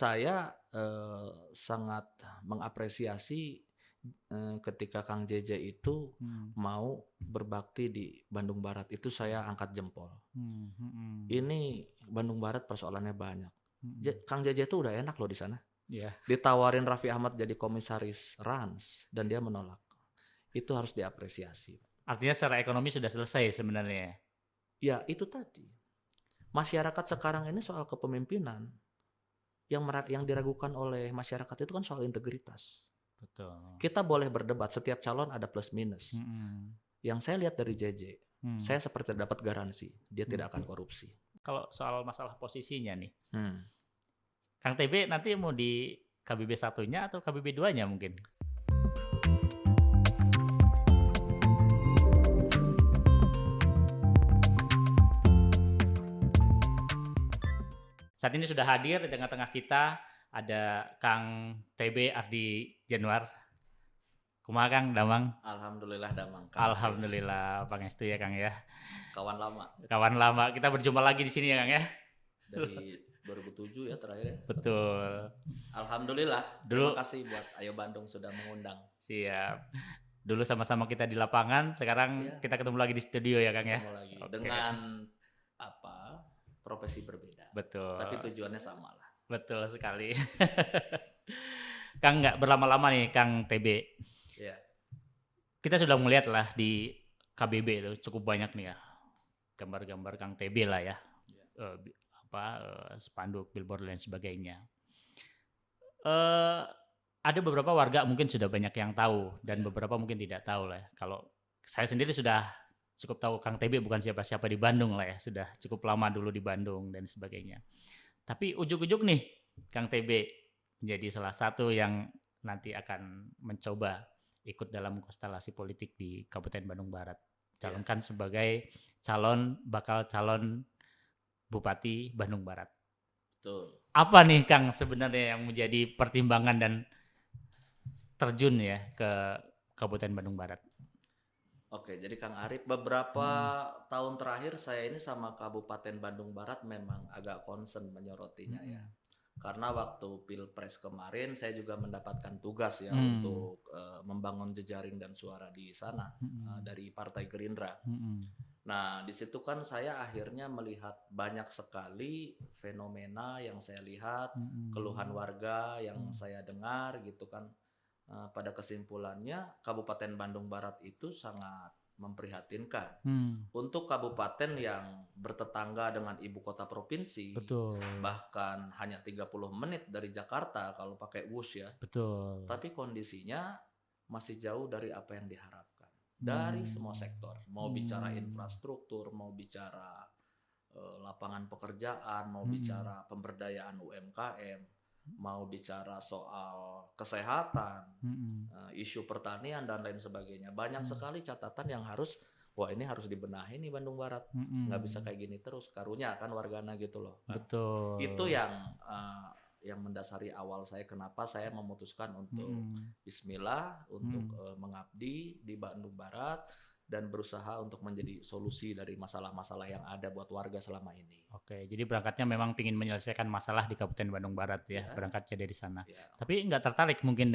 saya sangat mengapresiasi ketika Kang JJ itu mau berbakti di Bandung Barat. Itu saya angkat jempol. Ini Bandung Barat persoalannya banyak. Kang JJ itu udah enak loh di sana. Yeah. Ditawarin Raffi Ahmad jadi komisaris Rans dan dia menolak. Itu harus diapresiasi. Artinya secara ekonomi sudah selesai sebenarnya. Ya itu tadi. Masyarakat sekarang ini soal kepemimpinan yang diragukan oleh masyarakat itu kan soal integritas. Betul. Kita boleh berdebat, setiap calon ada plus minus. Yang saya lihat dari JJ, saya seperti dapat garansi dia tidak akan korupsi. Kalau soal masalah posisinya nih, Kang TB nanti mau di KBB 1-nya atau KBB 2-nya mungkin? Saat ini sudah hadir di tengah-tengah kita ada Kang TB Ardi Januar. Kumaha Kang Damang? Alhamdulillah Damang. Kang. Alhamdulillah pangestu ya Kang ya. Kawan lama. Kawan lama. Kita berjumpa lagi di sini ya Kang ya. Dari 2007 ya terakhir ya. Betul. Alhamdulillah. Dulu, terima kasih buat Ayo Bandung sudah mengundang. Siap. Dulu sama-sama kita di lapangan, sekarang kita ketemu lagi di studio ya Kang ya. Ketemu lagi. Dengan profesi berbeda. Betul. Tapi tujuannya sama lah. Betul sekali. Kang nggak berlama-lama nih Kang TB. Ya. Kita sudah melihat lah di KBB itu cukup banyak nih ya gambar-gambar Kang TB lah ya. Spanduk, billboard dan sebagainya. Ada beberapa warga mungkin sudah banyak yang tahu dan beberapa mungkin tidak tahu lah. Kalau saya sendiri sudah cukup tahu Kang TB bukan siapa-siapa di Bandung lah ya, sudah cukup lama dulu di Bandung dan sebagainya. Tapi ujuk-ujuk nih Kang TB menjadi salah satu yang nanti akan mencoba ikut dalam konstelasi politik di Kabupaten Bandung Barat. Calonkan sebagai bakal calon Bupati Bandung Barat. Betul. Apa nih Kang sebenarnya yang menjadi pertimbangan dan terjun ya ke Kabupaten Bandung Barat? Oke, jadi Kang Arif, beberapa tahun terakhir saya ini sama Kabupaten Bandung Barat memang agak concern menyorotinya ya. Karena waktu Pilpres kemarin saya juga mendapatkan tugas ya untuk membangun jejaring dan suara di sana dari Partai Gerindra. Nah, di situ kan saya akhirnya melihat banyak sekali fenomena yang saya lihat, keluhan warga yang saya dengar gitu kan. Pada kesimpulannya Kabupaten Bandung Barat itu sangat memprihatinkan. Untuk kabupaten yang bertetangga dengan ibu kota provinsi, betul, bahkan hanya 30 menit dari Jakarta kalau pakai bus ya. Betul. Tapi kondisinya masih jauh dari apa yang diharapkan. Dari semua sektor, mau bicara infrastruktur, mau bicara lapangan pekerjaan, mau bicara pemberdayaan UMKM, mau bicara soal kesehatan, isu pertanian dan lain sebagainya. Banyak sekali catatan yang ini harus dibenahi nih Bandung Barat. Nggak bisa kayak gini terus. Karunya kan wargana gitu loh. Nah, betul. Itu yang mendasari awal saya kenapa saya memutuskan untuk Bismillah untuk mengabdi di Bandung Barat dan berusaha untuk menjadi solusi dari masalah-masalah yang ada buat warga selama ini. Oke, jadi berangkatnya memang ingin menyelesaikan masalah di Kabupaten Bandung Barat ya, berangkatnya dari sana. Tapi nggak tertarik mungkin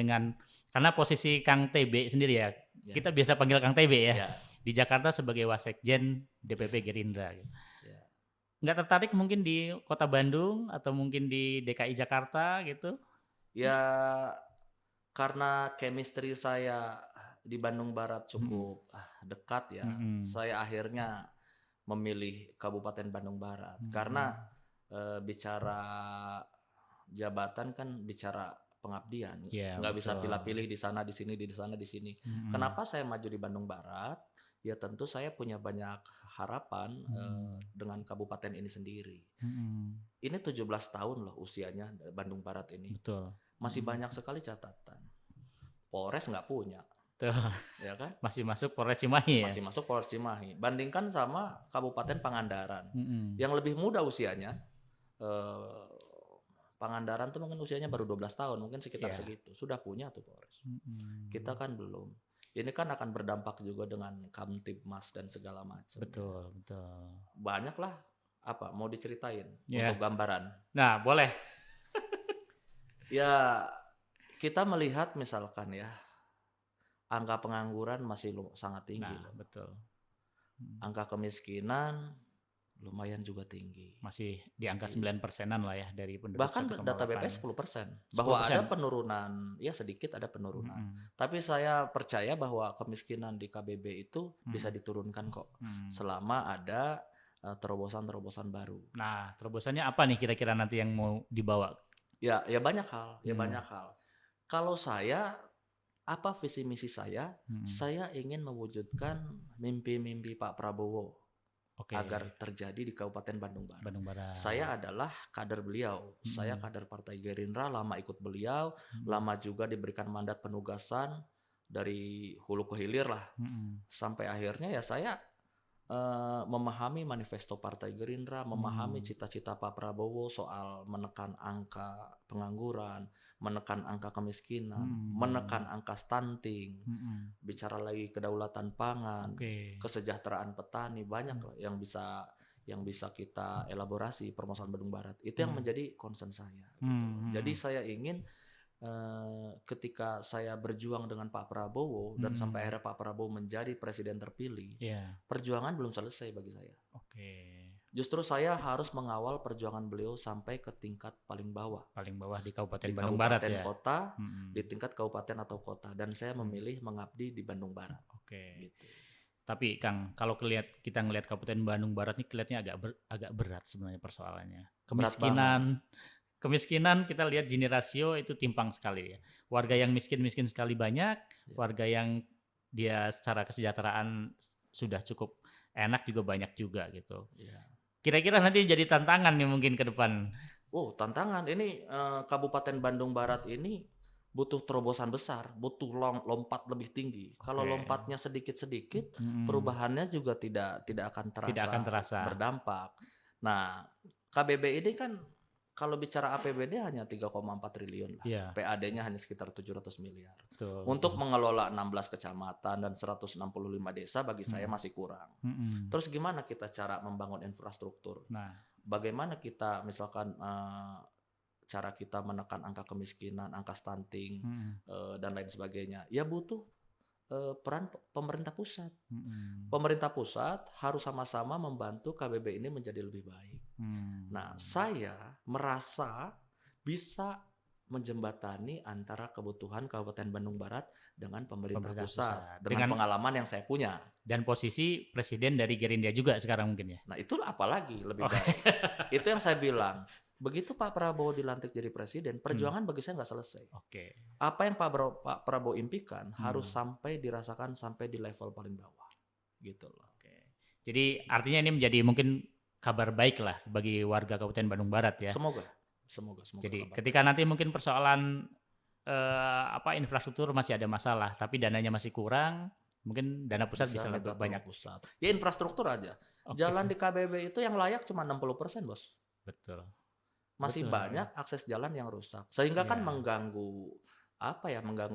karena posisi Kang TB sendiri ya, kita biasa panggil Kang TB ya, di Jakarta sebagai Wasekjen DPP Gerindra. Gitu. Nggak tertarik mungkin di Kota Bandung atau mungkin di DKI Jakarta gitu? Ya, karena chemistry saya di Bandung Barat cukup dekat ya, saya akhirnya memilih Kabupaten Bandung Barat karena bicara jabatan kan bicara pengabdian, nggak bisa pilih-pilih di sana di sini di sana di sini. Kenapa saya maju di Bandung Barat? Ya tentu saya punya banyak harapan dengan kabupaten ini sendiri. Ini 17 tahun loh usianya Bandung Barat ini. Betul. Masih banyak sekali catatan. Polres nggak punya. Tuh. Ya kan? Masih masuk Polres Cimahi ya? Masih masuk Polres Cimahi. Bandingkan sama Kabupaten Pangandaran. Yang lebih muda usianya, Pangandaran tuh mungkin usianya baru 12 tahun, mungkin sekitar segitu. Sudah punya tuh Polres. Kita kan belum. Ini kan akan berdampak juga dengan Kamtibmas dan segala macam. Betul, betul. Banyak lah, mau diceritain untuk gambaran. Nah, boleh. Ya, kita melihat misalkan ya, angka pengangguran masih sangat tinggi Nah, loh. betul. Angka kemiskinan lumayan juga tinggi. Masih di angka Iya. 9%-an lah ya dari penduduk Bahkan data 1,8. BPS 10%. Bahwa ada 10%. penurunan, ya sedikit ada penurunan. Mm-mm. Tapi saya percaya bahwa kemiskinan di KBB itu bisa Mm-mm. diturunkan kok. Mm. Selama ada terobosan-terobosan baru. Nah, terobosannya apa nih kira-kira nanti yang mau dibawa? Ya banyak hal, banyak hal. Kalau saya, apa visi misi saya? Saya ingin mewujudkan mimpi-mimpi Pak Prabowo Oke. agar terjadi di Kabupaten Bandung Barat. Bandung Barat. Saya adalah kader beliau. Saya kader Partai Gerindra, lama ikut beliau, lama juga diberikan mandat penugasan dari hulu ke hilir lah. Sampai akhirnya ya saya memahami manifesto Partai Gerindra, memahami cita-cita Pak Prabowo soal menekan angka pengangguran, menekan angka kemiskinan, menekan angka stunting, bicara lagi kedaulatan pangan, kesejahteraan petani, banyak lah yang bisa kita elaborasi permasalahan Bandung Barat. Itu yang menjadi concern saya. Gitu. Jadi saya ingin ketika saya berjuang dengan Pak Prabowo dan sampai akhirnya Pak Prabowo menjadi presiden terpilih, perjuangan belum selesai bagi saya. Justru saya harus mengawal perjuangan beliau sampai ke tingkat paling bawah. Paling bawah di Kabupaten Di Bandung kabupaten Barat ya. Kota, di tingkat kabupaten atau kota, dan saya memilih mengabdi di Bandung Barat. Gitu. Tapi Kang, kalau kita ngelihat Kabupaten Bandung Barat ini kelihatannya agak berat sebenarnya persoalannya. Kemiskinan kita lihat Gini rasio itu timpang sekali ya. Warga yang miskin sekali banyak, warga yang dia secara kesejahteraan sudah cukup enak juga banyak juga gitu. Kira-kira nanti jadi tantangan nih mungkin ke depan. Oh, tantangan ini Kabupaten Bandung Barat ini butuh terobosan besar, butuh lompat lebih tinggi. Kalau lompatnya sedikit-sedikit, perubahannya juga tidak akan terasa berdampak. Nah, KBB ini kan kalau bicara APBD hanya 3,4 triliun lah. PAD-nya hanya sekitar 700 miliar. Untuk mengelola 16 kecamatan dan 165 desa bagi saya masih kurang. Terus gimana kita cara membangun infrastruktur? Bagaimana kita misalkan cara kita menekan angka kemiskinan, angka stunting, dan lain sebagainya. Ya butuh peran pemerintah pusat. Pemerintah pusat harus sama-sama membantu KBB ini menjadi lebih baik. Nah, saya merasa bisa menjembatani antara kebutuhan Kabupaten Bandung Barat dengan pemerintah pusat. Dengan pengalaman yang saya punya. Dan posisi presiden dari Gerindra juga sekarang mungkin ya. Nah, itulah apalagi lebih baik. Itu yang saya bilang. Begitu Pak Prabowo dilantik jadi presiden, perjuangan bagi saya nggak selesai. Apa yang Pak Prabowo impikan harus sampai dirasakan sampai di level paling bawah. Gitu loh. Jadi artinya ini menjadi mungkin kabar baik lah bagi warga Kabupaten Bandung Barat ya. Semoga. Jadi ketika nanti mungkin persoalan infrastruktur masih ada masalah, tapi dananya masih kurang, mungkin dana pusat bisa lebih banyak. Ya infrastruktur aja. Jalan di KBB itu yang layak cuma 60%, Bos. Betul. Masih banyak akses jalan yang rusak. Sehingga kan mengganggu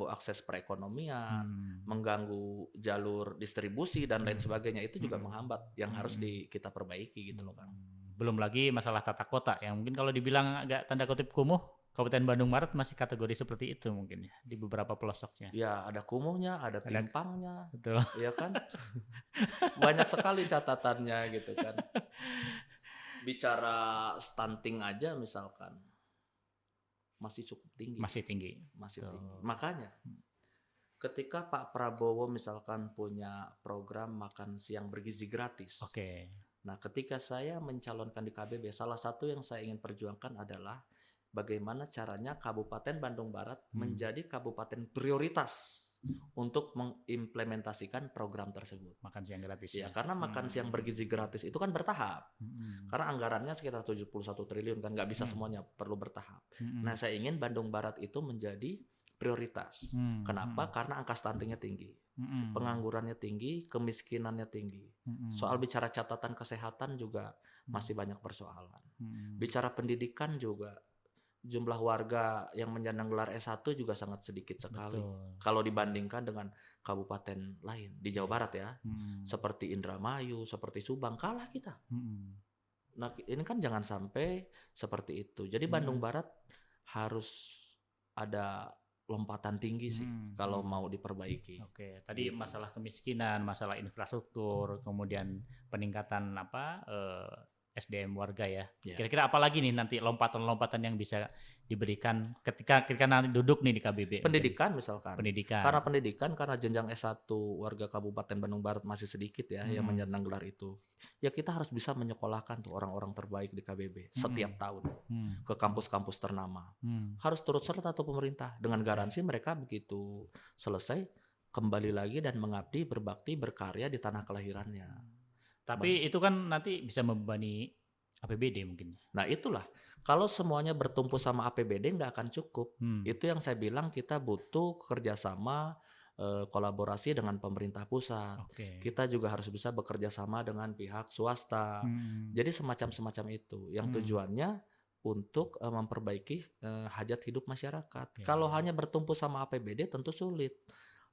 akses perekonomian, mengganggu jalur distribusi dan lain sebagainya. Itu juga menghambat yang harus kita perbaiki gitu loh, Kang. Belum lagi masalah tata kota yang mungkin kalau dibilang agak tanda kutip kumuh, Kabupaten Bandung Barat masih kategori seperti itu mungkin ya di beberapa pelosoknya. Ya, ada kumuhnya, ada timpangnya. Betul. Iya kan? Banyak sekali catatannya gitu kan. Bicara stunting aja misalkan masih cukup tinggi. Masih tinggi. Makanya ketika Pak Prabowo misalkan punya program makan siang bergizi gratis. Nah, ketika saya mencalonkan di KBB, salah satu yang saya ingin perjuangkan adalah bagaimana caranya Kabupaten Bandung Barat menjadi kabupaten prioritas untuk mengimplementasikan program tersebut. Makan siang gratis. Ya, karena makan siang bergizi gratis itu kan bertahap. Karena anggarannya sekitar 71 triliun kan, nggak bisa semuanya, perlu bertahap. Nah, saya ingin Bandung Barat itu menjadi prioritas. Kenapa? Karena angka stuntingnya tinggi, penganggurannya tinggi, kemiskinannya tinggi. Soal bicara catatan kesehatan juga masih banyak persoalan. Bicara pendidikan juga jumlah warga yang menyandang gelar S1 juga sangat sedikit sekali. Kalau dibandingkan dengan kabupaten lain di Jawa Barat ya. Seperti Indramayu, seperti Subang, kalah kita. Nah, ini kan jangan sampai seperti itu. Jadi Bandung Barat harus ada lompatan tinggi sih kalau mau diperbaiki. Oke, tadi Gitu. masalah kemiskinan, masalah infrastruktur, kemudian peningkatan SDM warga ya. Ya. Kira-kira apa lagi nih nanti lompatan-lompatan yang bisa diberikan ketika nanti duduk nih di KBB? Pendidikan misalkan. Pendidikan. Karena jenjang S1 warga Kabupaten Bandung Barat masih sedikit ya yang menyandang gelar itu. Ya kita harus bisa menyekolahkan tuh orang-orang terbaik di KBB setiap tahun ke kampus-kampus ternama. Harus turut serta tuh pemerintah dengan garansi mereka begitu selesai kembali lagi dan mengabdi, berbakti, berkarya di tanah kelahirannya. Tapi itu kan nanti bisa membebani APBD mungkin. Nah itulah, kalau semuanya bertumpu sama APBD nggak akan cukup. Itu yang saya bilang kita butuh kerjasama, kolaborasi dengan pemerintah pusat. Kita juga harus bisa bekerja sama dengan pihak swasta. Jadi semacam itu yang tujuannya untuk memperbaiki hajat hidup masyarakat. Kalau hanya bertumpu sama APBD tentu sulit.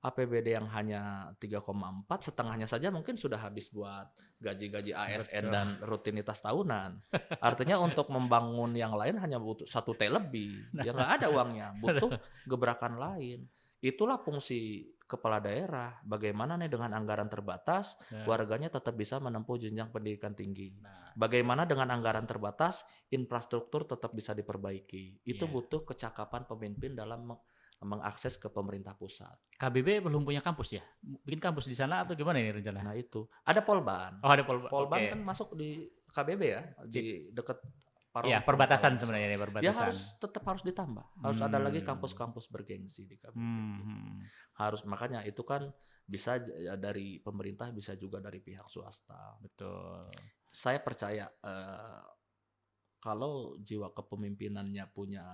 APBD yang hanya 3,4 setengahnya saja mungkin sudah habis buat gaji-gaji ASN dan rutinitas tahunan. Artinya untuk membangun yang lain hanya butuh 1 T lebih. Ya nggak ada uangnya, butuh gebrakan lain. Itulah fungsi kepala daerah. Bagaimana nih dengan anggaran terbatas, warganya tetap bisa menempuh jenjang pendidikan tinggi. Bagaimana dengan anggaran terbatas, infrastruktur tetap bisa diperbaiki. Itu butuh kecakapan pemimpin dalam mengakses ke pemerintah pusat. KBB belum punya kampus ya? Bikin kampus di sana atau gimana ini rencana? Nah itu, ada Polban. Oh ada Polban. Polban kan masuk di KBB ya, di dekat Iya, perbatasan sebenarnya ini, perbatasan. Ya harus ditambah. Harus ada lagi kampus-kampus bergengsi di KBB. Gitu. Harus, makanya itu kan bisa dari pemerintah, bisa juga dari pihak swasta. Betul. Saya percaya kalau jiwa kepemimpinannya punya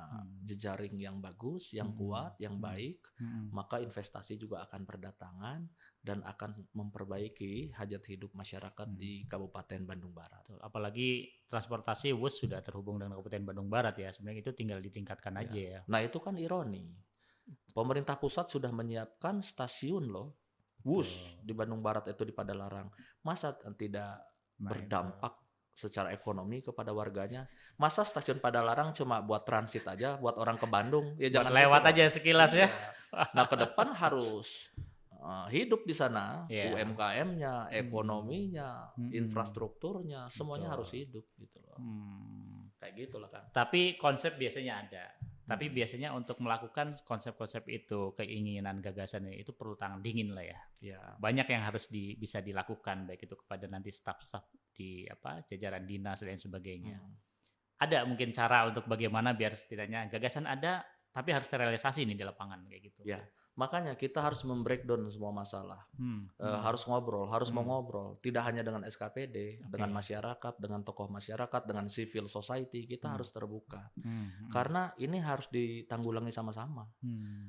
jejaring yang bagus, yang kuat, yang baik, maka investasi juga akan berdatangan dan akan memperbaiki hajat hidup masyarakat di Kabupaten Bandung Barat. Apalagi transportasi WUS sudah terhubung dengan Kabupaten Bandung Barat ya, sebenarnya itu tinggal ditingkatkan aja ya. Nah itu kan ironi, pemerintah pusat sudah menyiapkan stasiun loh, WUS di Bandung Barat itu di Padalarang, masa tidak berdampak secara ekonomi kepada warganya? Masa stasiun Padalarang cuma buat transit aja, buat orang ke Bandung? Ya jangan lewat gitu aja sekilas ya. Nah ke depan harus hidup di sana, UMKM-nya, ekonominya, infrastrukturnya, semuanya harus hidup gitu loh. Kayak gitulah kan. Tapi konsep biasanya ada. Tapi biasanya untuk melakukan konsep-konsep itu, keinginan, gagasannya itu perlu tangan dingin lah ya. Banyak yang harus bisa dilakukan, baik itu kepada nanti staf-staf di jajaran dinas dan sebagainya. Ada mungkin cara untuk bagaimana biar setidaknya gagasan ada, tapi harus terrealisasi nih di lapangan kayak gitu. Ya, makanya kita harus membreakdown semua masalah. Harus ngobrol, harus mau ngobrol. Tidak hanya dengan SKPD, dengan masyarakat, dengan tokoh masyarakat, dengan civil society, kita harus terbuka. Karena ini harus ditanggulangi sama-sama.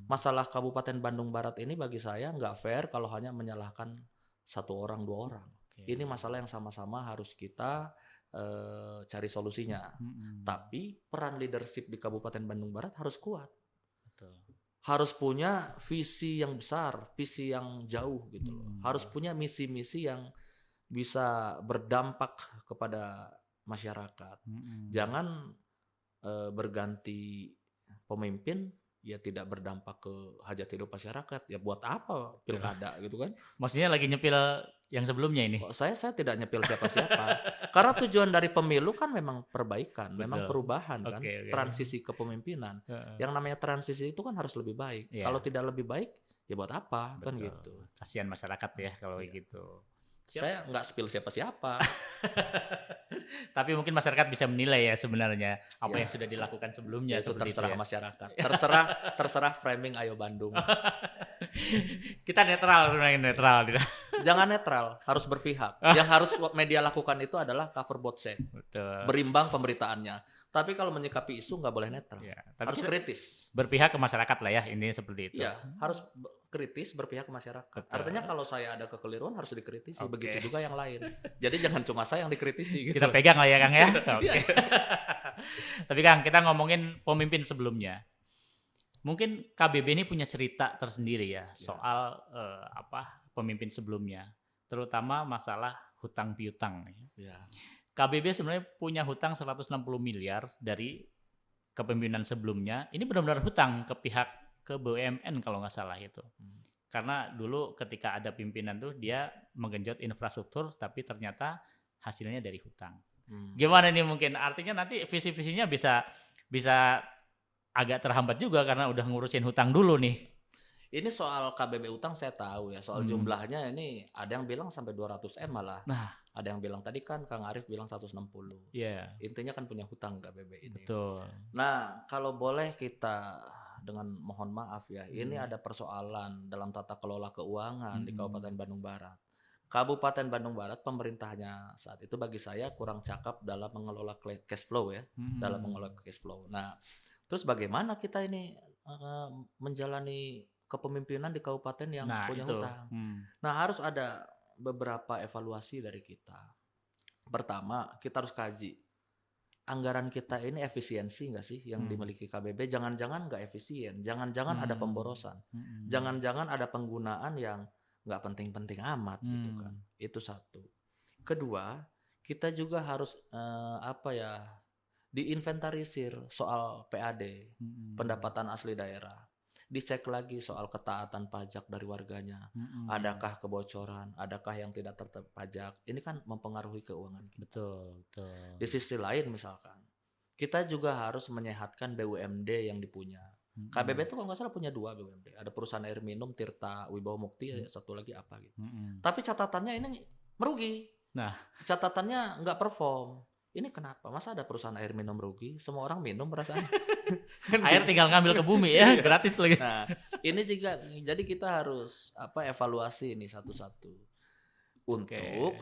Masalah Kabupaten Bandung Barat ini bagi saya nggak fair kalau hanya menyalahkan 1 orang, 2 orang. Ini masalah yang sama-sama harus kita cari solusinya. Tapi peran leadership di Kabupaten Bandung Barat harus kuat. Harus punya visi yang besar, visi yang jauh gitu loh. Harus punya misi-misi yang bisa berdampak kepada masyarakat. Jangan berganti pemimpin ya tidak berdampak ke hajat hidup masyarakat. Ya buat apa pilkada gitu kan? Maksudnya lagi nyepil yang sebelumnya ini? Saya tidak nyepil siapa-siapa. Karena tujuan dari pemilu kan memang perbaikan, memang perubahan kan, transisi kepemimpinan. Yang namanya transisi itu kan harus lebih baik. Kalau tidak lebih baik, ya buat apa kan gitu. Kasihan masyarakat ya kalau gitu. Saya nggak spill siapa-siapa. Tapi mungkin masyarakat bisa menilai ya sebenarnya apa yang sudah dilakukan sebelumnya. Itu terserah masyarakat. Terserah framing Ayo Bandung. Kita netral sebenarnya, netral. Jangan netral, harus berpihak. Yang harus media lakukan itu adalah cover both side. Berimbang pemberitaannya. Tapi kalau menyikapi isu nggak boleh netral. Harus kritis. Berpihak ke masyarakat lah ya, intinya seperti itu. Ya, harus kritis, berpihak ke masyarakat. Artinya kalau saya ada kekeliruan harus dikritisi. Begitu juga yang lain. Jadi jangan cuma saya yang dikritisi. Gitu. Kita pegang lah ya Kang ya. Tapi Kang, kita ngomongin pemimpin sebelumnya. Mungkin KBB ini punya cerita tersendiri ya soal pemimpin sebelumnya, terutama masalah hutang piutang. KBB sebenarnya punya hutang 160 miliar dari kepemimpinan sebelumnya ini benar-benar hutang ke BUMN kalau nggak salah itu. Karena dulu ketika ada pimpinan tuh dia menggenjot infrastruktur tapi ternyata hasilnya dari hutang. Gimana nih mungkin artinya nanti visi-visinya bisa agak terhambat juga karena udah ngurusin hutang dulu nih. Ini soal KBB utang saya tahu ya, soal jumlahnya ini ada yang bilang sampai 200M malah. Nah, ada yang bilang tadi kan Kang Arif bilang 160. Iya. Intinya kan punya hutang KBB ini. Betul. Nah, kalau boleh kita dengan mohon maaf ya, ini ada persoalan dalam tata kelola keuangan di Kabupaten Bandung Barat. Kabupaten Bandung Barat pemerintahnya saat itu bagi saya kurang cakap dalam mengelola cash flow ya, dalam mengelola cash flow. Nah, terus bagaimana kita ini menjalani kepemimpinan di kabupaten yang punya hutang? Nah, harus ada beberapa evaluasi dari kita. Pertama, kita harus kaji anggaran kita ini efisiensi nggak sih yang dimiliki KBB? Jangan-jangan nggak efisien, jangan-jangan ada pemborosan, jangan-jangan ada penggunaan yang nggak penting-penting amat gitu kan. Itu satu. Kedua, kita juga harus diinventarisir soal PAD, pendapatan asli daerah. Dicek lagi soal ketaatan pajak dari warganya. Adakah kebocoran, adakah yang tidak terpajak. Ini kan mempengaruhi keuangan kita. Betul. Di sisi lain misalkan, kita juga harus menyehatkan BUMD yang dipunya. KBB itu kalau nggak salah punya 2 BUMD. Ada perusahaan air minum Tirta Wibawa Mukti, satu lagi apa gitu. Tapi catatannya ini merugi. Nah, catatannya nggak perform. Ini kenapa? Masa ada perusahaan air minum rugi? Semua orang minum rasanya. Air tinggal ngambil ke bumi ya, gratis lagi. Nah, ini juga jadi kita harus evaluasi ini satu-satu untuk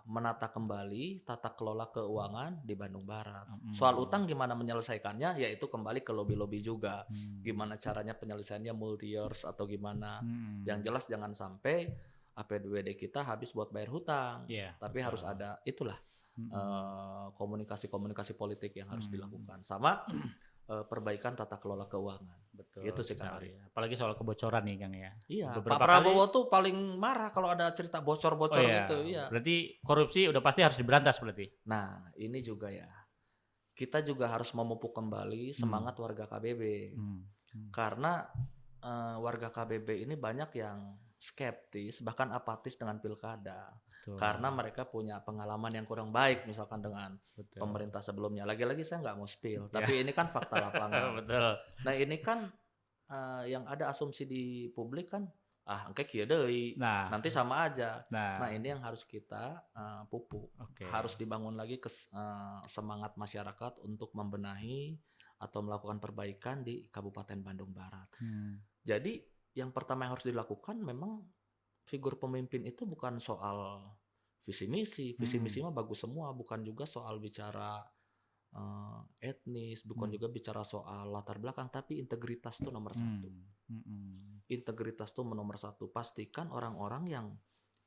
menata kembali tata kelola keuangan di Bandung Barat. Soal utang gimana menyelesaikannya? Yaitu kembali ke lobby-lobby juga. Gimana caranya penyelesaiannya multi years atau gimana? Yang jelas jangan sampai APBD kita habis buat bayar hutang. Tapi harus ada itulah. Komunikasi politik yang harus dilakukan sama perbaikan tata kelola keuangan. Betul. Itu sih Kang. Apalagi soal kebocoran nih Kang ya. Iya. Pak Prabowo tuh paling marah kalau ada cerita bocor-bocor gitu. Iya. Berarti korupsi udah pasti harus diberantas berarti. Nah ini juga ya. Kita juga harus memupuk kembali semangat warga KBB. Karena warga KBB ini banyak yang skeptis bahkan apatis dengan pilkada. Karena mereka punya pengalaman yang kurang baik misalkan dengan pemerintah sebelumnya. Lagi-lagi saya nggak mau spill, tapi ini kan fakta lapangan. Nah ini kan yang ada asumsi di publik kan, engke kieu deui, nanti sama aja. Nah ini yang harus kita pupuk. Harus dibangun lagi semangat masyarakat untuk membenahi atau melakukan perbaikan di Kabupaten Bandung Barat. Jadi yang pertama yang harus dilakukan memang figur pemimpin itu bukan soal visi misi mah bagus semua, bukan juga soal bicara etnis, bukan juga bicara soal latar belakang, tapi integritas itu nomor satu. Integritas itu nomor satu. Pastikan orang-orang yang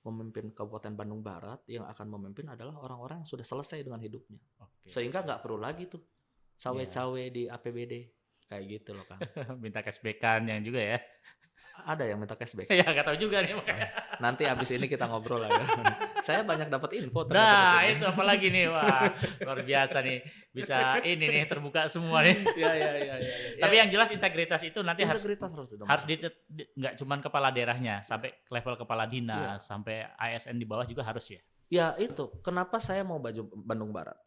memimpin Kabupaten Bandung Barat yang akan memimpin adalah orang-orang yang sudah selesai dengan hidupnya, sehingga nggak perlu lagi tuh cawe-cawe di APBD kayak gitu loh kan. Minta cashback-an yang juga ya. Ada yang minta cashback. Ya nggak tahu juga nih. Nanti abis ini kita ngobrol lah ya. Saya banyak dapat info. Nah itu apalagi nih, wah luar biasa nih. Bisa ini nih terbuka semua nih. Ya. Tapi yang jelas integritas itu nanti integritas harus nggak cuman kepala daerahnya, sampai level kepala dinas, sampai ASN di bawah juga harus ya. Ya itu. Kenapa saya mau baju Bandung Barat?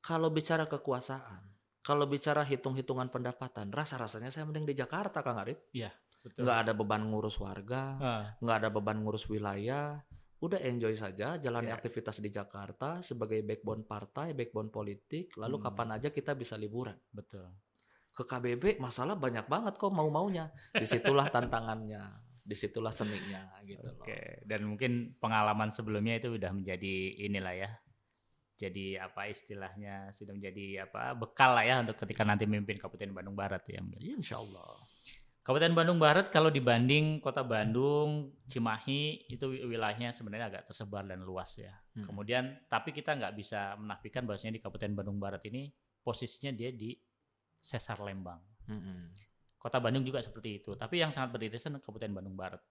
Kalau bicara kekuasaan, kalau bicara hitung-hitungan pendapatan, rasa-rasanya saya mending di Jakarta, Kang Arif. Iya. Betul. Nggak ada beban ngurus warga, nggak ada beban ngurus wilayah, udah enjoy saja jalani aktivitas di Jakarta sebagai backbone partai, backbone politik, lalu kapan aja kita bisa liburan. Betul. Ke KBB masalah banyak banget kok mau-maunya, disitulah tantangannya, disitulah seninya gitu loh. Dan mungkin pengalaman sebelumnya itu udah menjadi inilah ya, jadi apa istilahnya sudah menjadi bekal lah ya untuk ketika nanti memimpin Kabupaten Bandung Barat ya. Insya Allah. Kabupaten Bandung Barat kalau dibanding Kota Bandung, Cimahi itu wilayahnya sebenarnya agak tersebar dan luas ya. Kemudian tapi kita nggak bisa menafikan bahwasanya di Kabupaten Bandung Barat ini posisinya dia di sesar Lembang. Kota Bandung juga seperti itu. Tapi yang sangat beririsan Kabupaten Bandung Barat.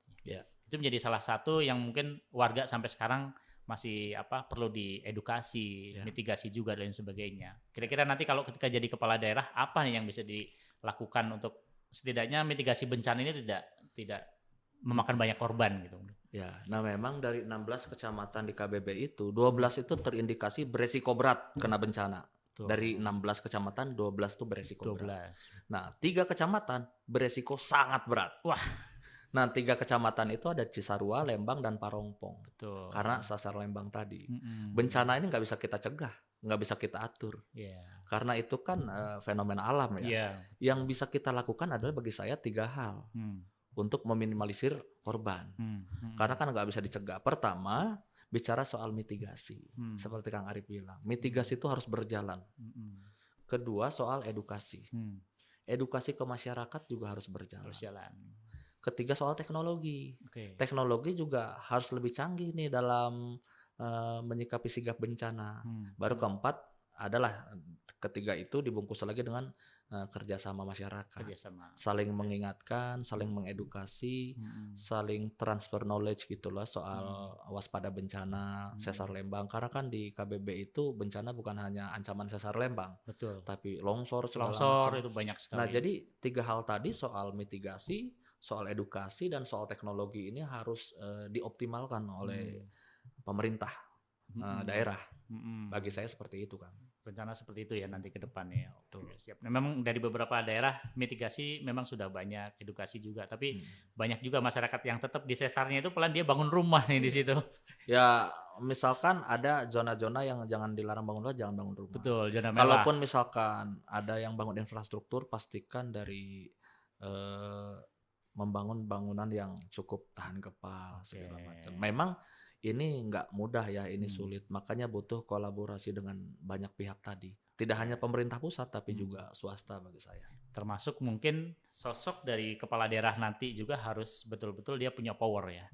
Itu menjadi salah satu yang mungkin warga sampai sekarang masih perlu diedukasi, Ya. mitigasi juga dan sebagainya. Kira-kira nanti kalau ketika jadi kepala daerah apa nih yang bisa dilakukan untuk setidaknya mitigasi bencana ini tidak memakan banyak korban gitu. Ya, nah memang dari 16 kecamatan di KBB itu 12 itu terindikasi beresiko berat kena bencana. Tuh. Dari 16 kecamatan 12 itu beresiko 12. berat. Nah, 3 kecamatan beresiko sangat berat. Wah. Nah, 3 kecamatan itu ada Cisarua, Lembang, dan Parongpong. Betul. Karena sasar Lembang tadi. Bencana ini nggak bisa kita cegah, nggak bisa kita atur. Yeah. Karena itu kan fenomena alam ya. Yeah. Yang bisa kita lakukan adalah bagi saya 3 hal untuk meminimalisir korban. Karena kan nggak bisa dicegah. Pertama, bicara soal mitigasi. Seperti Kang Arif bilang, mitigasi itu harus berjalan. Kedua, soal edukasi. Edukasi ke masyarakat juga harus berjalan. Ketiga, soal teknologi. Teknologi juga harus lebih canggih nih dalam menyikapi sigap bencana. Baru keempat adalah ketiga itu dibungkus lagi dengan kerjasama masyarakat. Saling mengingatkan, saling mengedukasi, saling transfer knowledge gitulah soal waspada bencana, sesar Lembang. Karena kan di KBB itu bencana bukan hanya ancaman sesar Lembang, betul, tapi longsor segala macam. Itu banyak sekali. Nah, jadi 3 hal tadi soal mitigasi, soal edukasi, dan soal teknologi ini harus dioptimalkan oleh pemerintah daerah. Bagi saya seperti itu, Kang. Rencana seperti itu ya nanti ke depannya. Oke, siap. Memang dari beberapa daerah mitigasi memang sudah banyak, edukasi juga, tapi banyak juga masyarakat yang tetap di sesarnya itu pelan dia bangun rumah nih di situ. Ya, misalkan ada zona-zona yang jangan dilarang bangun rumah, jangan bangun rumah. Betul, zona merah. Kalaupun misalkan ada yang bangun infrastruktur, pastikan dari membangun bangunan yang cukup tahan gempa segala macam. Memang ini nggak mudah ya, ini sulit. Makanya butuh kolaborasi dengan banyak pihak tadi. Tidak hanya pemerintah pusat, tapi juga swasta bagi saya. Termasuk mungkin sosok dari kepala daerah nanti juga harus betul-betul dia punya power ya.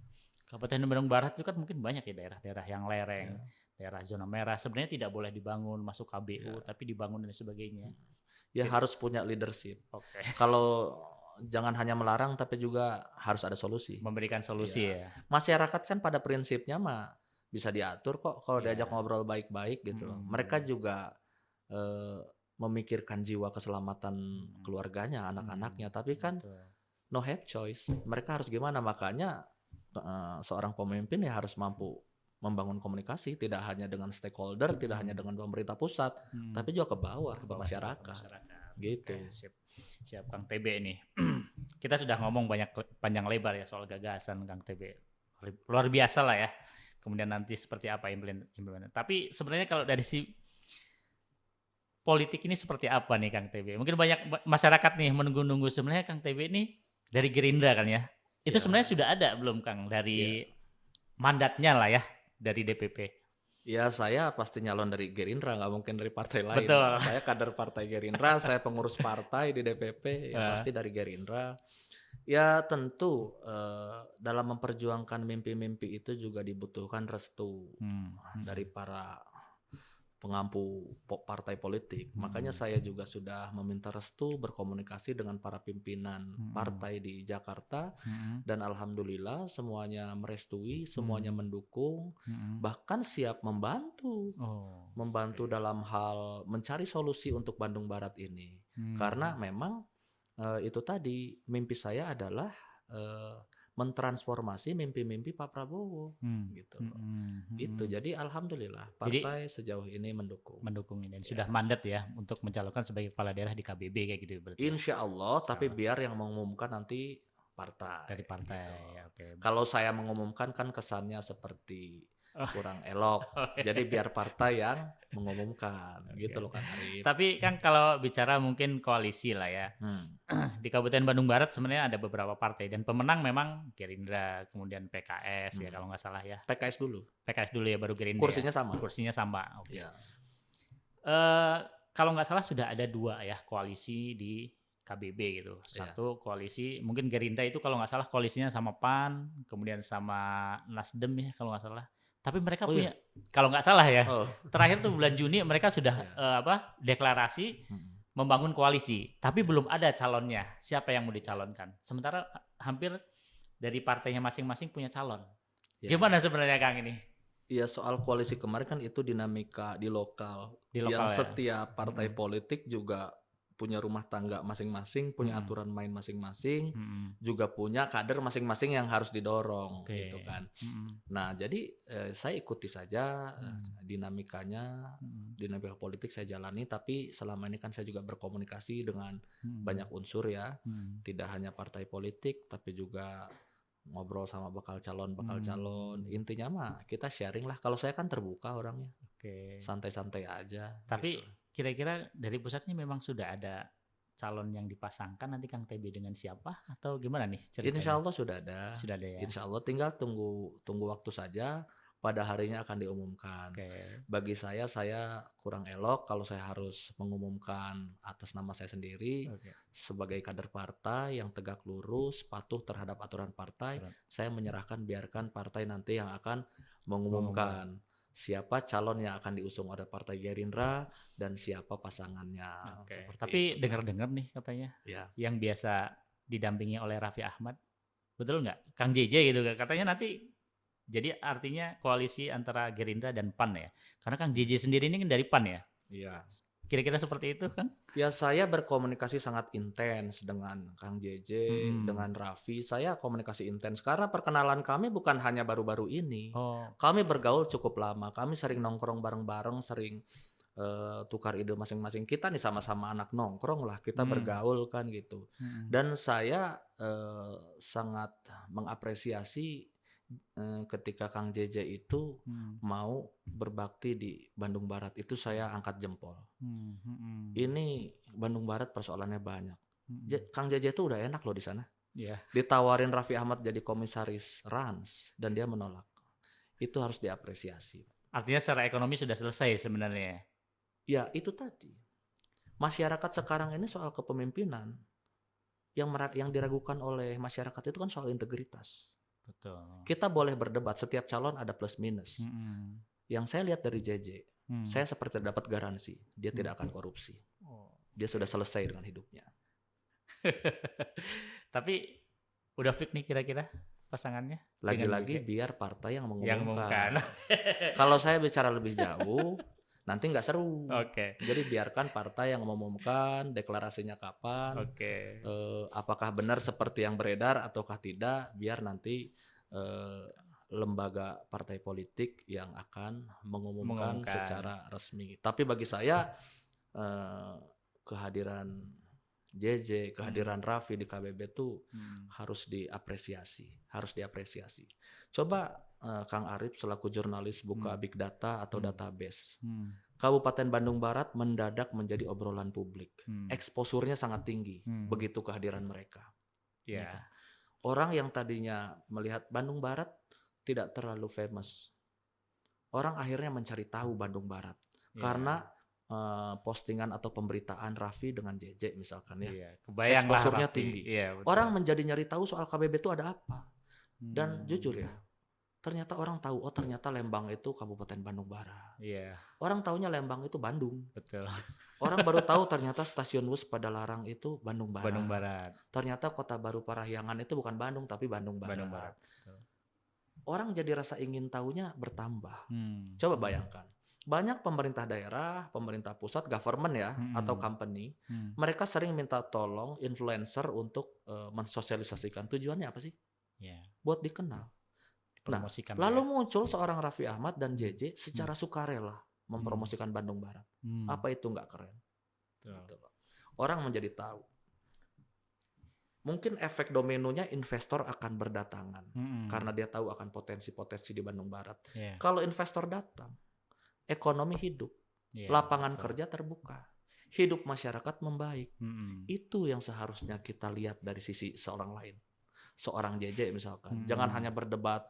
Kabupaten Bandung Barat itu kan mungkin banyak ya daerah-daerah yang lereng, daerah zona merah. Sebenarnya tidak boleh dibangun, masuk KBU, tapi dibangun dan sebagainya. Ya harus punya leadership. Kalau jangan hanya melarang, tapi juga harus ada solusi. Memberikan solusi ya. Masyarakat kan pada prinsipnya mah bisa diatur kok kalau diajak ngobrol baik-baik gitu loh. Mereka juga memikirkan jiwa keselamatan keluarganya, anak-anaknya. Tapi kan no have choice. Mereka harus gimana? Makanya seorang pemimpin ya harus mampu membangun komunikasi, tidak hanya dengan stakeholder, tidak hanya dengan pemerintah pusat, tapi juga ke bawah, ke masyarakat. Gitu. Siap Kang TB nih. Kita sudah ngomong panjang lebar ya soal gagasan Kang TB. Luar biasa lah ya. Kemudian nanti seperti apa implementasi. Tapi sebenarnya kalau dari si politik ini seperti apa nih Kang TB? Mungkin banyak masyarakat nih menunggu-nunggu sebenarnya Kang TB ini dari Gerindra kan ya. Itu sebenarnya sudah ada belum Kang dari mandatnya lah ya dari DPP? Ya, saya pasti nyalon dari Gerindra, nggak mungkin dari partai lain. Betul. Saya kader partai Gerindra, saya pengurus partai di DPP, ya pasti dari Gerindra. Ya tentu dalam memperjuangkan mimpi-mimpi itu juga dibutuhkan restu dari para pengampu partai politik. Makanya saya juga sudah meminta restu, berkomunikasi dengan para pimpinan partai di Jakarta, dan alhamdulillah semuanya merestui, semuanya mendukung, bahkan siap membantu, dalam hal mencari solusi untuk Bandung Barat ini. Karena memang itu tadi mimpi saya adalah mentransformasi mimpi-mimpi Pak Prabowo gitu. Itu jadi alhamdulillah partai sejauh ini mendukung ini dan sudah mandat ya untuk mencalonkan sebagai kepala daerah di KBB kayak gitu berarti. Insya Allah, tapi biar yang mengumumkan nanti partai. Dari partai. Gitu. Kalau saya mengumumkan kan kesannya seperti kurang elok. Jadi biar partai yang mengumumkan gitu loh Kang Arif. Tapi kan kalau bicara mungkin koalisi lah ya. Di Kabupaten Bandung Barat sebenarnya ada beberapa partai dan pemenang memang Gerindra, kemudian PKS ya kalau nggak salah ya. PKS dulu ya baru Gerindra. Kursinya sama. Kursinya sama. Okay. Ya. Kalau nggak salah sudah ada 2 ya koalisi di KBB gitu. Satu koalisi mungkin Gerindra itu kalau nggak salah koalisinya sama PAN, kemudian sama Nasdem ya kalau nggak salah. Tapi mereka punya, kalau nggak salah ya, terakhir tuh bulan Juni mereka sudah deklarasi membangun koalisi, tapi belum ada calonnya. Siapa yang mau dicalonkan? Sementara hampir dari partainya masing-masing punya calon. Gimana sebenarnya Kang ini? Ya soal koalisi kemarin kan itu dinamika di lokal, Di yang lokal ya? setiap partai Mhm, politik juga punya rumah tangga masing-masing, punya mhm, aturan main masing-masing, mhm. juga punya kader masing-masing yang harus didorong Oke, gitu kan. mhm, Nah jadi, saya ikuti saja, mhm, dinamikanya, mhm, dinamika politik saya jalani, tapi selama ini kan saya juga berkomunikasi dengan mhm, banyak unsur ya, mhm, tidak hanya partai politik, tapi juga ngobrol sama bakal calon, mmm, intinya mah kita sharing lah. Kalau saya kan terbuka orangnya, oke. santai-santai aja Tapi gitu. kira-kira dari pusat ini memang sudah ada calon yang dipasangkan nanti Kang TB dengan siapa atau gimana nih Insya ceritanya? Allah sudah ada, Sudah ada ya? insya Allah tinggal tunggu tunggu waktu saja, pada harinya akan diumumkan. Oke, Bagi saya kurang elok kalau saya harus mengumumkan atas nama saya sendiri, oke. sebagai kader partai yang tegak lurus, patuh terhadap aturan partai, Turun saya menyerahkan biarkan partai nanti yang akan mengumumkan. mengumumkan siapa calon yang akan diusung oleh Partai Gerindra dan siapa pasangannya, Oke. seperti Tapi itu kan. dengar-dengar nih katanya Ya. yang biasa didampingi oleh Raffi Ahmad, betul nggak? Kang JJ gitu kan, katanya nanti jadi artinya koalisi antara Gerindra dan PAN ya? Karena Kang JJ sendiri ini kan dari PAN ya? Iya. Kira-kira seperti itu kan? Ya saya berkomunikasi sangat intens dengan Kang JJ, Mhm. dengan Raffi. Saya komunikasi intens karena perkenalan kami bukan hanya baru-baru ini. Oh, Kami bergaul cukup lama. Kami sering nongkrong bareng-bareng, sering tukar ide masing-masing. Kita nih sama-sama anak nongkrong lah, kita mmm, bergaul kan gitu. mhm, Dan saya sangat mengapresiasi ketika Kang JJ itu mhm, mau berbakti di Bandung Barat. Itu saya angkat jempol. mhm, mhm, Ini Bandung Barat persoalannya banyak. mhm. Kang JJ tuh udah enak loh di sana. Iya, Ditawarin Raffi Ahmad jadi komisaris Rans dan dia menolak. Itu harus diapresiasi. artinya secara ekonomi sudah selesai sebenarnya ya? Ya, itu tadi. Masyarakat sekarang ini soal kepemimpinan yang diragukan oleh masyarakat itu kan soal integritas. Betul. Kita boleh berdebat, setiap calon ada plus minus. Mhm, Yang saya lihat dari JJ, mmm, saya seperti dapat garansi, dia mmm. tidak akan korupsi. Oh. Dia sudah selesai dengan hidupnya. Tapi udah fix nih kira-kira pasangannya dengan Lagi-lagi JJ biar partai yang yang mengumumkan? mengumumkan. Kalau saya bicara lebih jauh, nanti nggak seru. Oke, Jadi biarkan partai yang mengumumkan deklarasinya kapan, oke, apakah benar seperti yang beredar ataukah tidak, biar nanti eh, lembaga partai politik yang akan mengumumkan mengumumkan. secara resmi. Tapi bagi saya eh, kehadiran JJ, Mhm, kehadiran Raffi di KBB itu mhm, harus diapresiasi, harus diapresiasi. Coba Kang Arif selaku jurnalis buka mhm, big data atau mhm, database. mhm, Kabupaten Bandung Barat mendadak menjadi obrolan publik. mhm, Eksposurnya sangat tinggi mhm. begitu kehadiran mereka. Ya kan? Iya, Orang yang tadinya melihat Bandung Barat tidak terlalu famous. Orang akhirnya mencari tahu Bandung Barat karena iya, postingan atau pemberitaan Raffi dengan JJ misalkan ya. iya, kebayanglah Eksposurnya Raffi, tinggi. iya betul, Orang menjadi nyari tahu soal KBB itu ada apa. Dan jujur mmm, ya, ternyata orang tahu, oh ternyata Lembang itu Kabupaten Bandung Barat. iya, Orang taunya Lembang itu Bandung. betul, Orang baru tahu ternyata stasiun Wus Padalarang itu Bandung Bandung Barat. Barat, Ternyata Kota Baru Parahyangan itu bukan Bandung tapi Bandung Bandung Barat, Barat. betul, Orang jadi rasa ingin tahunya bertambah. Coba mhm, bayangkan. Banyak pemerintah daerah, pemerintah pusat, government ya, atau mhm, company, mhm, mereka sering minta tolong influencer untuk mensosialisasikan. Tujuannya apa sih? iya, Buat dikenal. Nah, dipromosikanlah lalu ya, muncul seorang Raffi Ahmad dan mhm, JJ mhm, secara sukarela mhm, mempromosikan Bandung Barat. mhm, Apa itu nggak keren? betul, Gitu loh. Orang menjadi tahu. Mungkin efek dominonya investor akan berdatangan karena mhm, dia tahu akan potensi-potensi di Bandung Barat. iya, Kalau investor datang, ekonomi hidup, iya, lapangan betul, kerja terbuka, hidup masyarakat membaik. mhm, Itu yang seharusnya kita lihat dari sisi seorang lain. Seorang JJ misalkan. Jangan hanya mhm, berdebat,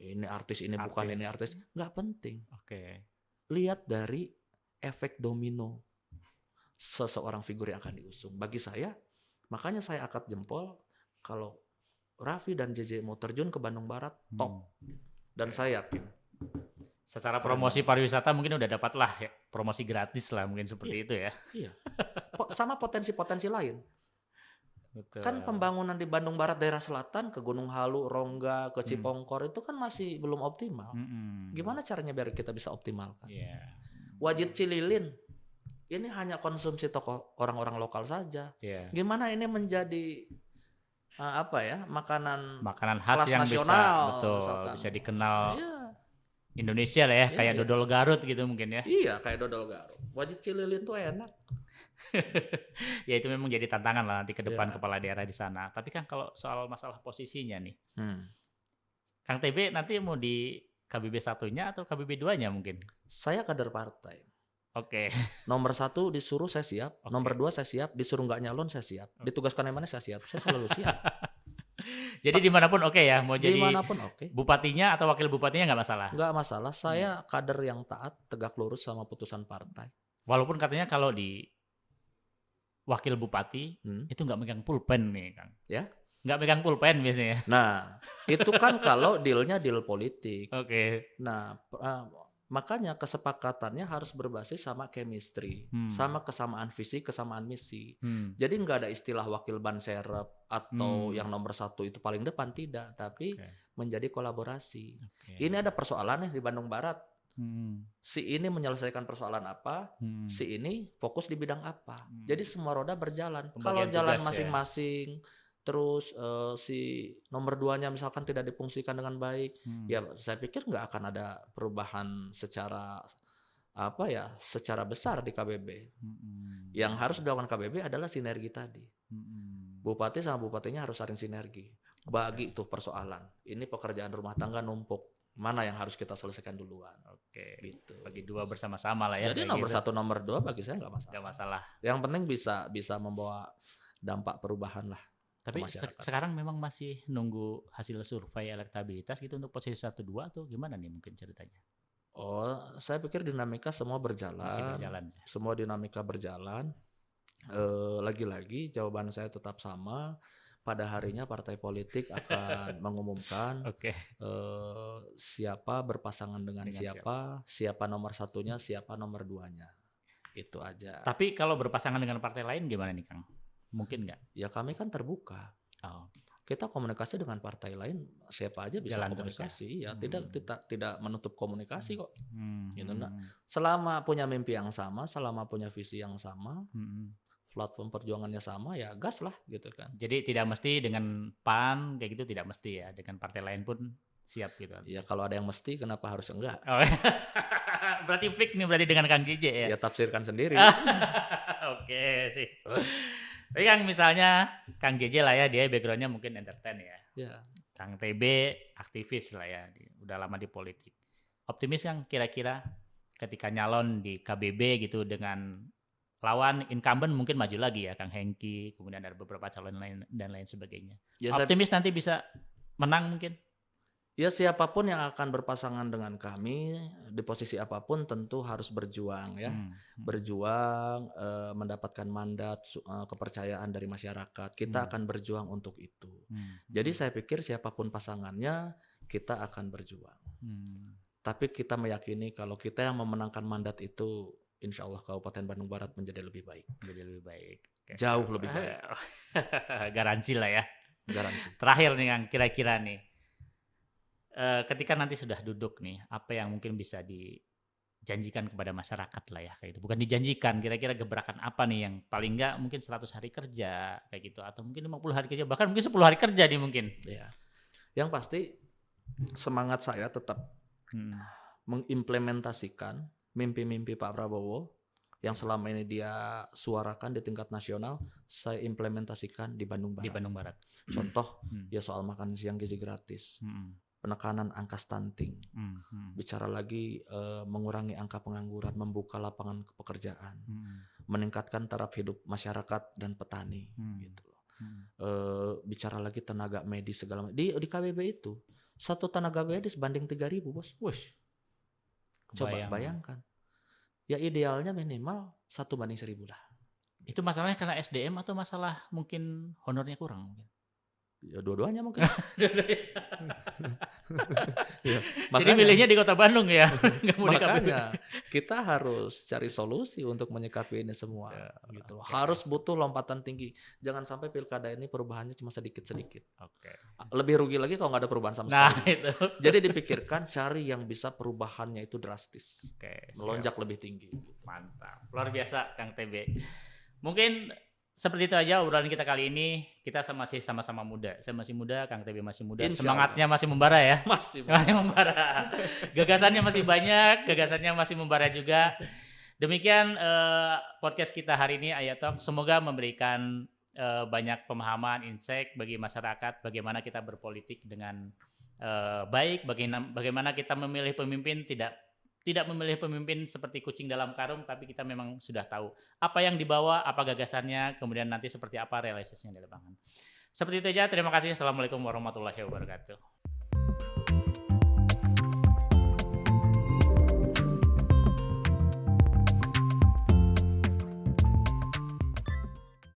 ini artis, ini bukan, ini artis, artis. Nggak penting. oke, Lihat dari efek domino seseorang figur yang akan diusung. Bagi saya, makanya saya angkat jempol kalau Raffi dan JJ mau terjun ke Bandung Barat, mhm, top. Dan oke. saya yakin, Secara keren promosi banget. pariwisata mungkin udah dapat lah ya, promosi gratis lah mungkin Iya, seperti itu ya. iya. Sama potensi-potensi lain. betul. Kan pembangunan di Bandung Barat daerah selatan ke Gunung Halu, Rongga, ke Hmm. Cipongkor itu kan masih belum optimal. Gimana caranya biar kita bisa optimalkan? Iya. Wajit Cililin ini hanya konsumsi toko orang-orang lokal saja. Iya. Gimana ini menjadi apa ya, makanan Makanan khas kelas yang nasional betul misalkan. bisa dikenal Iya, Indonesia lah ya, kayak iya. dodol Garut gitu mungkin ya. Iya, kayak dodol Garut. Wajit Cililin tuh enak. Ya itu memang jadi tantangan lah nanti ke depan Iya. kepala daerah di sana. Tapi kan kalau soal masalah posisinya nih, Hmm. Kang TB nanti mau di KBB satunya atau KBB 2-nya mungkin? Saya kader partai. Oke. Nomor 1 disuruh saya siap, Oke. nomor 2 saya siap, disuruh nggak nyalon saya siap, ditugaskan yang mana saya siap, saya selalu siap. Jadi dimanapun oke ya, mau jadi Dimanapun oke, bupatinya atau wakil bupatinya nggak masalah. nggak masalah. Saya kader yang taat, tegak lurus sama putusan partai. Walaupun katanya kalau di wakil bupati itu nggak megang pulpen nih Kang. Ya. Nggak megang pulpen biasanya. Nah, itu kan kalau dealnya deal politik. Oke. Nah, makanya kesepakatannya harus berbasis sama chemistry, sama kesamaan visi, kesamaan misi. Jadi nggak ada istilah wakil ban serep atau yang nomor 1 itu paling depan, tidak, tapi menjadi kolaborasi. Ini ada persoalan nih di Bandung Barat. Si ini menyelesaikan persoalan apa, si ini fokus di bidang apa. Jadi semua roda berjalan. Kalau jalan masing-masing, terus si nomor 2-nya misalkan tidak difungsikan dengan baik, ya saya pikir nggak akan ada perubahan secara secara besar di KBB. Yang harus dilakukan KBB adalah sinergi tadi. Bupati sama bupatinya harus saling sinergi. Bagi tuh persoalan. Ini pekerjaan rumah tangga numpuk. Mana yang harus kita selesaikan duluan? Oke. Gitu. Bagi 2 bersama-sama lah ya. Jadi nomor 1, nomor 2 bagi saya nggak masalah. Nggak masalah. Yang penting bisa membawa dampak perubahan lah. Tapi sekarang memang masih nunggu hasil survei elektabilitas gitu untuk posisi 1-2 atau gimana nih mungkin ceritanya? Oh, saya pikir dinamika semua berjalan. Masih berjalan ya? Semua dinamika berjalan. Lagi-lagi jawaban saya tetap sama. Pada harinya partai politik akan mengumumkan siapa berpasangan dengan siapa nomor 1-nya, siapa nomor 2-nya. Itu aja. Tapi kalau berpasangan dengan partai lain gimana nih Kang? Mungkin nggak? Ya kami kan terbuka. Kita komunikasi dengan partai lain, siapa aja bisa jalan komunikasi. Ya, tidak menutup komunikasi kok. Gitu, nah. Selama punya mimpi yang sama, selama punya visi yang sama, platform perjuangannya sama, ya gas lah gitu kan. Jadi tidak mesti dengan PAN kayak gitu, tidak mesti ya, dengan partai lain pun siap gitu. Ya kalau ada yang mesti, kenapa harus enggak? Berarti fix nih berarti dengan Kang JJ ya? Ya tafsirkan sendiri. Oke sih. Tapi Kang misalnya Kang JJ lah ya, dia backgroundnya mungkin entertain ya. Ya. Kang TB aktivis lah ya, udah lama di politik. Optimis Kang kira-kira ketika nyalon di KBB gitu dengan lawan incumbent mungkin maju lagi ya Kang Hengki, kemudian ada beberapa calon lain dan lain sebagainya. Ya, optimis nanti bisa menang mungkin? Ya siapapun yang akan berpasangan dengan kami di posisi apapun tentu harus berjuang ya. Berjuang mendapatkan mandat kepercayaan dari masyarakat. Kita akan berjuang untuk itu. Jadi saya pikir siapapun pasangannya kita akan berjuang. Tapi kita meyakini kalau kita yang memenangkan mandat itu, insya Allah Kabupaten Bandung Barat menjadi lebih baik. Menjadi lebih baik. Jauh lebih baik. Garansi lah ya. Garansi. Terakhir nih Kang, kira-kira nih. Ketika nanti sudah duduk nih, apa yang mungkin bisa dijanjikan kepada masyarakat lah ya kayak itu. Bukan dijanjikan, kira-kira gebrakan apa nih yang paling enggak mungkin 100 hari kerja kayak gitu, atau mungkin 50 hari kerja, bahkan mungkin 10 hari kerja nih mungkin. Ya. Yang pasti semangat saya tetap mengimplementasikan mimpi-mimpi Pak Prabowo yang selama ini dia suarakan di tingkat nasional, saya implementasikan di Bandung Barat. Di Bandung Barat. Contoh ya soal makan siang gizi gratis. Penekanan angka stunting, bicara lagi mengurangi angka pengangguran, membuka lapangan pekerjaan, meningkatkan taraf hidup masyarakat dan petani, gitu loh. Bicara lagi tenaga medis segala macam. Di KBB itu satu tenaga medis banding 3.000 bos. Wush. Coba bayangkan. Ya idealnya minimal 1:1.000 lah. Itu masalahnya karena SDM atau masalah mungkin honornya kurang? Ya dua-duanya mungkin. Ya, Jadi milihnya di kota Bandung ya, nggak mau di KPU. makanya kita harus cari solusi untuk menyikapi ini semua gitu. Oke, Harus butuh lompatan tinggi. Jangan sampai pilkada ini perubahannya cuma sedikit-sedikit. Oke. Lebih rugi lagi kalau nggak ada perubahan sama Nah sekali. itu. Jadi dipikirkan cari yang bisa perubahannya itu drastis, Oke, siap. melonjak lebih tinggi. Mantap, luar biasa Kang TB. Mungkin seperti itu aja obrolan kita kali ini. Kita masih sama-sama muda. Saya masih muda, Kang TB masih muda. Insya Semangatnya masih membara ya. Masih Masih membara. Gagasannya masih banyak, gagasannya masih membara juga. Demikian podcast kita hari ini Ayat Talk. Semoga memberikan banyak pemahaman, insight bagi masyarakat bagaimana kita berpolitik dengan baik, bagaimana kita memilih pemimpin, tidak memilih pemimpin seperti kucing dalam karung, tapi kita memang sudah tahu apa yang dibawa, apa gagasannya, kemudian nanti seperti apa realisasinya di lapangan. Seperti itu aja, terima kasih. Assalamualaikum warahmatullahi wabarakatuh.